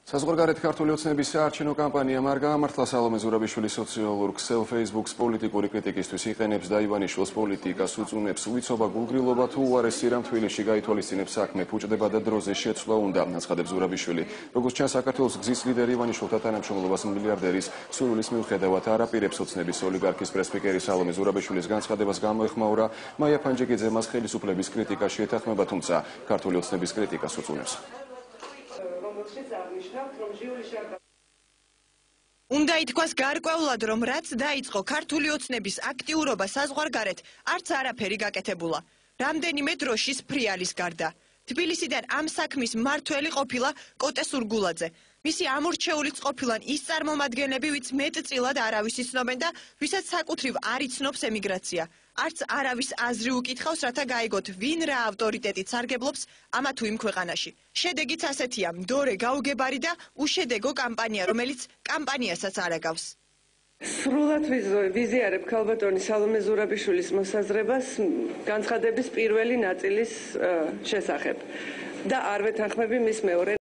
საზღვარგარეთ ქართული ოცნების საარჩევნო კამპანიამ არ გაამართლა სალომე ზურაბიშვილის სოციალურ ქსელ Facebook-ს პოლიტიკური კრიტიკისთვის იყენებს და ივანიშვილს პოლიტიკას უწუნებს უიცობა გულგრილობა თუ უარესი რამ თბილისში გაითვალისწინებს საქმე ფუჭდება და დროზე შეცვლა უნდა აცხადებს ზურაბიშვილი. როგორც ჩანს, საქართველოს გზის ლიდერი ივანიშვილთა თანამშრომლობას მილიარდერის სურვილის მიუხედავად არ აპირებს ოცნების ოლიგარქის პრესპიკერი სალომე ზურაბიშვილის განცხადებას გამოეხმაურა. მაია ფანჯიკიძე მას ხელისუფლების კრიტიკაში ეთანხმება, თუმცა ქართული ოცნების კრიტიკას უწუნებს. უნდა ითქვას გარკვეულად, რომ რაც დაიწყო ქართული ოცნების აქტიურობა საზღვარგარეთ, არც არაფერი გაკეთებულა. რამდენიმე დროშის ფრიალის გარდა. თბილისიდან ამ საქმის მმართველი ყოფილა კოტე სურგულაძე. მისი ამორჩეულიც ყოფილან ის წარმომადგენლები, ვინც მეტწილად არავის იცნობენ და ვისაც საკუთრივ არ იცნობს ემიგრაცია. არც არავის აზრი უკითხავს, რათა გაიგოთ, ვინ რა ავტორიტეტით სარგებლობს ამა თუ იმ ქვეყანაში. შედეგიც ასეთია: მდორე გაუგებარი და უშედეგო კამპანია, რომელიც კამპანიასაც არ აგავს. სრულად ვიზიარებ ქალბატონი სალომე ზურაბიშვილის მოსაზრებას განცხადების პირველი ნაწილის შესახებ და არ ვეთანხმები მის მეორე